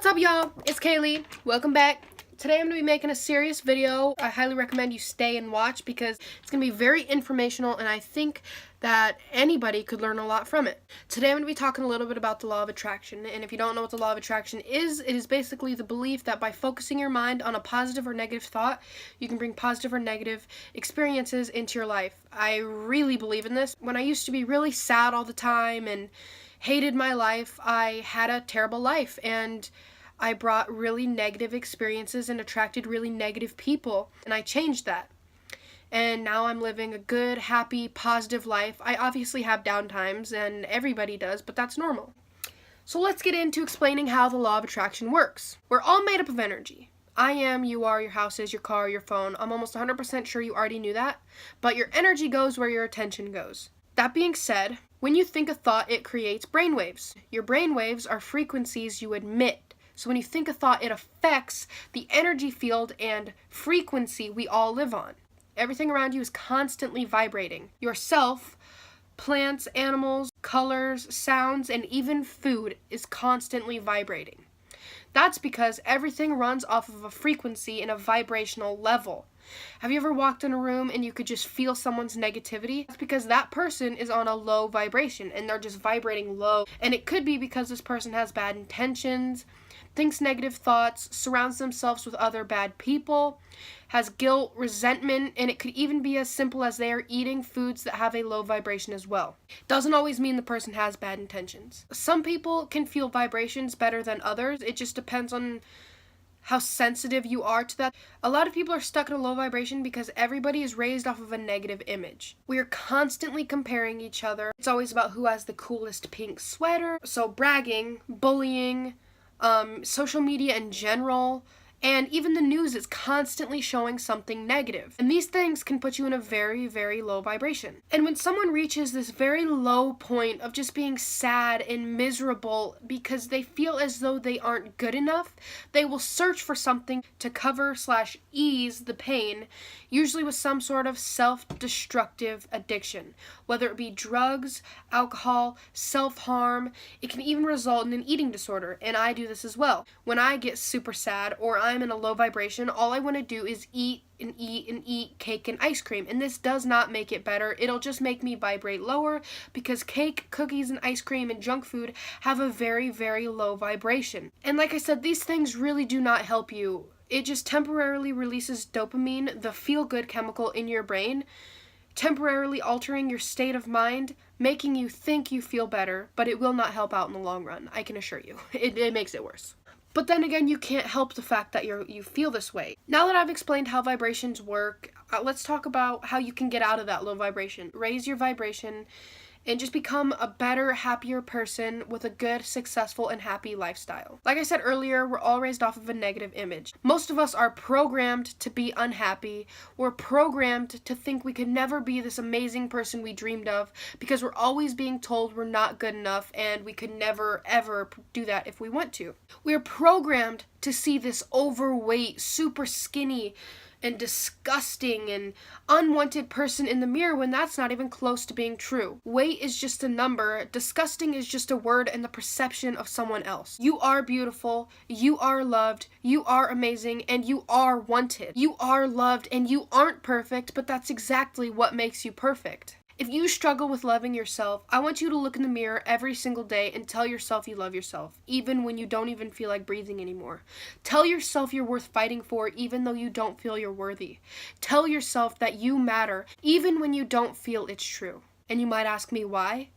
What's up, y'all? It's Kaylee. Welcome back. Today I'm going to be making a serious video. I highly recommend you stay and watch because it's going to be very informational and I think that anybody could learn a lot from it. Today I'm going to be talking a little bit about the law of attraction, and if you don't know what the law of attraction is, it is basically the belief that by focusing your mind on a positive or negative thought, you can bring positive or negative experiences into your life. I really believe in this. When I used to be really sad all the time and hated my life, I had a terrible life and I brought really negative experiences and attracted really negative people, and I changed that. And now I'm living a good, happy, positive life. I obviously have down times, and everybody does, but that's normal. So let's get into explaining how the law of attraction works. We're all made up of energy. I am, you are, your house is, your car, your phone. I'm almost 100% sure you already knew that, but your energy goes where your attention goes. That being said, when you think a thought, it creates brainwaves. Your brainwaves are frequencies you emit. So when you think a thought, it affects the energy field and frequency we all live on. Everything around you is constantly vibrating. Yourself, plants, animals, colors, sounds, and even food is constantly vibrating. That's because everything runs off of a frequency and a vibrational level. Have you ever walked in a room and you could just feel someone's negativity? That's because that person is on a low vibration and they're just vibrating low. And it could be because this person has bad intentions, thinks negative thoughts, surrounds themselves with other bad people, has guilt, resentment, and it could even be as simple as they are eating foods that have a low vibration as well. Doesn't always mean the person has bad intentions. Some people can feel vibrations better than others. It just depends on how sensitive you are to that. A lot of people are stuck in a low vibration because everybody is raised off of a negative image. We are constantly comparing each other. It's always about who has the coolest pink sweater. So bragging, bullying, social media in general, and even the news is constantly showing something negative. And these things can put you in a very, very low vibration. And when someone reaches this very low point of just being sad and miserable because they feel as though they aren't good enough, they will search for something to cover/ease the pain, usually with some sort of self-destructive addiction, whether it be drugs, alcohol, self-harm. It can even result in an eating disorder, and I do this as well. When I get super sad or I'm in a low vibration, all I want to do is eat and eat and eat cake and ice cream, and this does not make it better. It'll just make me vibrate lower because cake, cookies, and ice cream and junk food have a very, very low vibration. And like I said, these things really do not help you. It just temporarily releases dopamine, the feel-good chemical in your brain, temporarily altering your state of mind, making you think you feel better, but it will not help out in the long run, I can assure you. It makes it worse. But then again, you can't help the fact that you feel this way. Now that I've explained how vibrations work, let's talk about how you can get out of that low vibration. Raise your vibration and just become a better, happier person with a good, successful, and happy lifestyle. Like I said earlier, we're all raised off of a negative image. Most of us are programmed to be unhappy. We're programmed to think we could never be this amazing person we dreamed of because we're always being told we're not good enough and we could never, ever do that if we want to. We're programmed to see this overweight, super skinny, and disgusting and unwanted person in the mirror when that's not even close to being true. Weight is just a number. Disgusting is just a word and the perception of someone else. You are beautiful, you are loved, you are amazing, and you are wanted. You are loved and you aren't perfect, but that's exactly what makes you perfect. If you struggle with loving yourself, I want you to look in the mirror every single day and tell yourself you love yourself, even when you don't even feel like breathing anymore. Tell yourself you're worth fighting for, even though you don't feel you're worthy. Tell yourself that you matter, even when you don't feel it's true. And you might ask me why?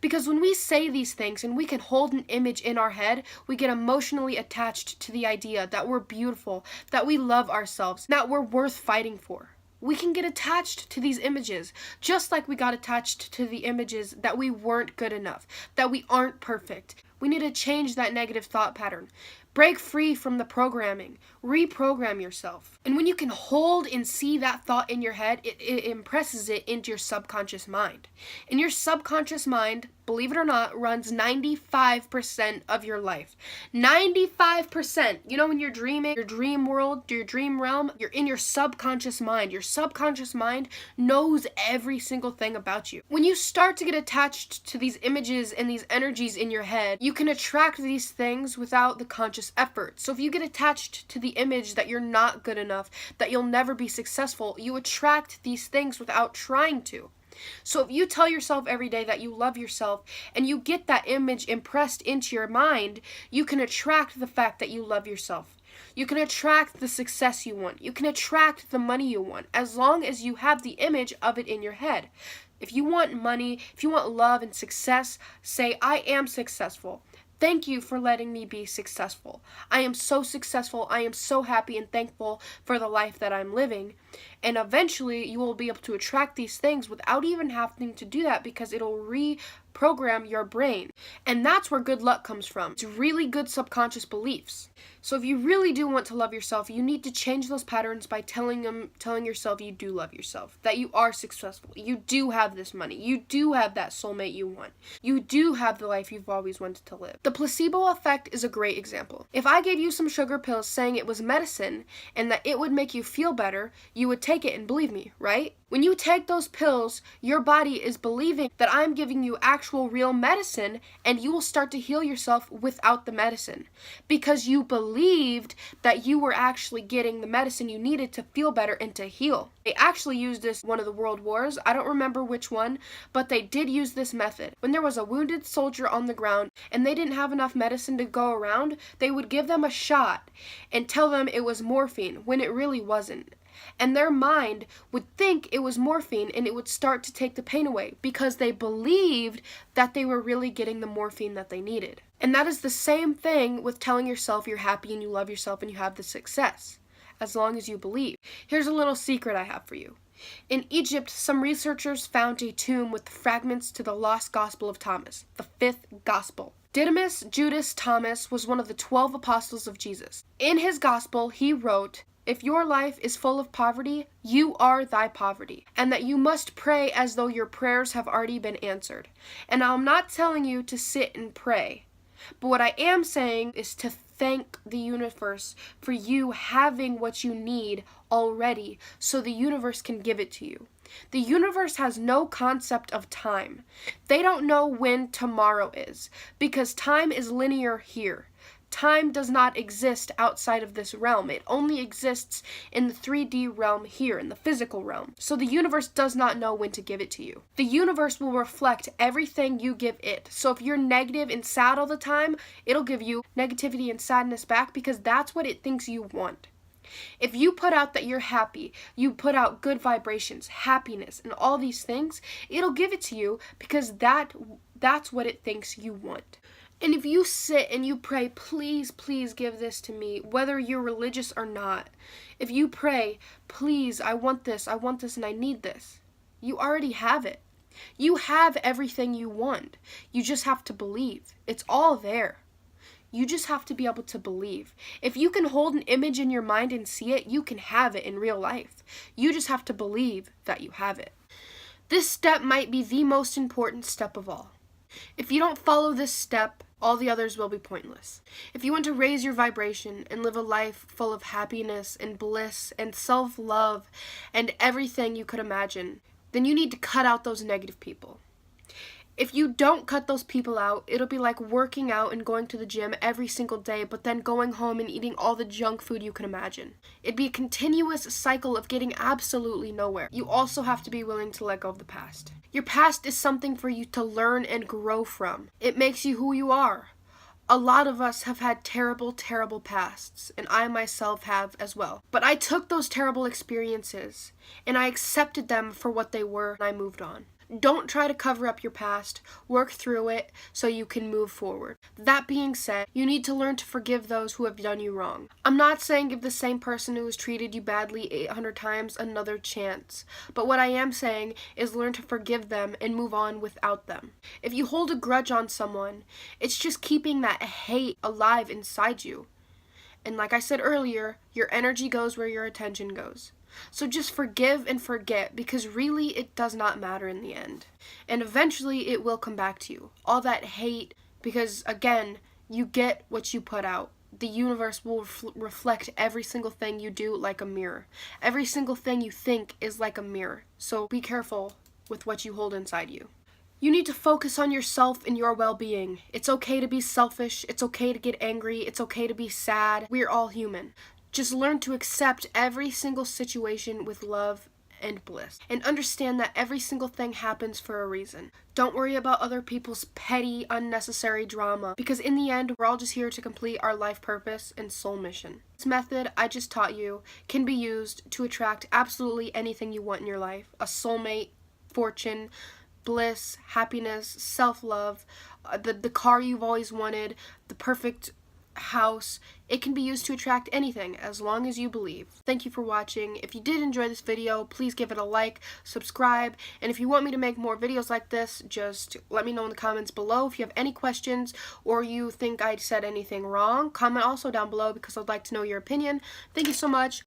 Because when we say these things and we can hold an image in our head, we get emotionally attached to the idea that we're beautiful, that we love ourselves, that we're worth fighting for. We can get attached to these images, just like we got attached to the images that we weren't good enough, that we aren't perfect. We need to change that negative thought pattern. Break free from the programming. Reprogram yourself. And when you can hold and see that thought in your head, it impresses it into your subconscious mind. And your subconscious mind, believe it or not, runs 95% of your life. 95%. You know when you're dreaming, your dream world, your dream realm, you're in your subconscious mind. Your subconscious mind knows every single thing about you. When you start to get attached to these images and these energies in your head, You can attract these things without the conscious effort. So if you get attached to the image that you're not good enough, that you'll never be successful, you attract these things without trying to. So if you tell yourself every day that you love yourself and you get that image impressed into your mind, you can attract the fact that you love yourself. You can attract the success you want. You can attract the money you want as long as you have the image of it in your head. If you want money, if you want love and success, say, I am successful. Thank you for letting me be successful. I am so successful. I am so happy and thankful for the life that I'm living. And eventually you will be able to attract these things without even having to do that, because it'll reprogram your brain. And that's where good luck comes from. It's really good subconscious beliefs. So if you really do want to love yourself, you need to change those patterns by telling yourself you do love yourself, that you are successful, you do have this money, you do have that soulmate you want, you do have the life you've always wanted to live. The placebo effect is a great example. If I gave you some sugar pills saying it was medicine and that it would make you feel better, you would take it and believe me, right? When you take those pills, your body is believing that I'm giving you actual real medicine, and you will start to heal yourself without the medicine, because you believed that you were actually getting the medicine you needed to feel better and to heal. They actually used this in one of the world wars. I don't remember which one, but they did use this method. When there was a wounded soldier on the ground and they didn't have enough medicine to go around, they would give them a shot and tell them it was morphine when it really wasn't. And their mind would think it was morphine, and it would start to take the pain away because they believed that they were really getting the morphine that they needed. And that is the same thing with telling yourself you're happy and you love yourself and you have the success, as long as you believe. Here's a little secret I have for you. In Egypt, some researchers found a tomb with fragments to the lost Gospel of Thomas, the fifth Gospel. Didymus Judas Thomas was one of the 12 apostles of Jesus. In his Gospel, he wrote, "If your life is full of poverty, you are thy poverty, and that you must pray as though your prayers have already been answered." And I'm not telling you to sit and pray, but what I am saying is to thank the universe for you having what you need already, so the universe can give it to you. The universe has no concept of time. They don't know when tomorrow is, because time is linear here. Time does not exist outside of this realm. It only exists in the 3D realm here, in the physical realm. So the universe does not know when to give it to you. The universe will reflect everything you give it. So if you're negative and sad all the time, it'll give you negativity and sadness back, because that's what it thinks you want. If you put out that you're happy, you put out good vibrations, happiness, and all these things, it'll give it to you, because that's what it thinks you want. And if you sit and you pray, please, please give this to me, whether you're religious or not. If you pray, please, I want this, and I need this. You already have it. You have everything you want. You just have to believe. It's all there. You just have to be able to believe. If you can hold an image in your mind and see it, you can have it in real life. You just have to believe that you have it. This step might be the most important step of all. If you don't follow this step, all the others will be pointless. If you want to raise your vibration and live a life full of happiness and bliss and self-love and everything you could imagine, then you need to cut out those negative people. If you don't cut those people out, it'll be like working out and going to the gym every single day, but then going home and eating all the junk food you can imagine. It'd be a continuous cycle of getting absolutely nowhere. You also have to be willing to let go of the past. Your past is something for you to learn and grow from. It makes you who you are. A lot of us have had terrible, terrible pasts, and I myself have as well. But I took those terrible experiences, and I accepted them for what they were, and I moved on. Don't try to cover up your past. Work through it so you can move forward. That being said, you need to learn to forgive those who have done you wrong. I'm not saying give the same person who has treated you badly 800 times another chance, but what I am saying is learn to forgive them and move on without them. If you hold a grudge on someone, it's just keeping that hate alive inside you. And like I said earlier, your energy goes where your attention goes. So just forgive and forget, because really it does not matter in the end. And eventually it will come back to you. All that hate, because again, you get what you put out. The universe will reflect every single thing you do like a mirror. Every single thing you think is like a mirror. So be careful with what you hold inside you. You need to focus on yourself and your well-being. It's okay to be selfish. It's okay to get angry. It's okay to be sad. We're all human. Just learn to accept every single situation with love and bliss. And understand that every single thing happens for a reason. Don't worry about other people's petty, unnecessary drama, because in the end, we're all just here to complete our life purpose and soul mission. This method I just taught you can be used to attract absolutely anything you want in your life. A soulmate, fortune, bliss, happiness, self-love, the car you've always wanted, the perfect house. It can be used to attract anything as long as you believe. Thank you for watching. If you did enjoy this video, please give it a like, subscribe, and if you want me to make more videos like this, just let me know in the comments below. If you have any questions or you think I said anything wrong, comment also down below because I'd like to know your opinion. Thank you so much.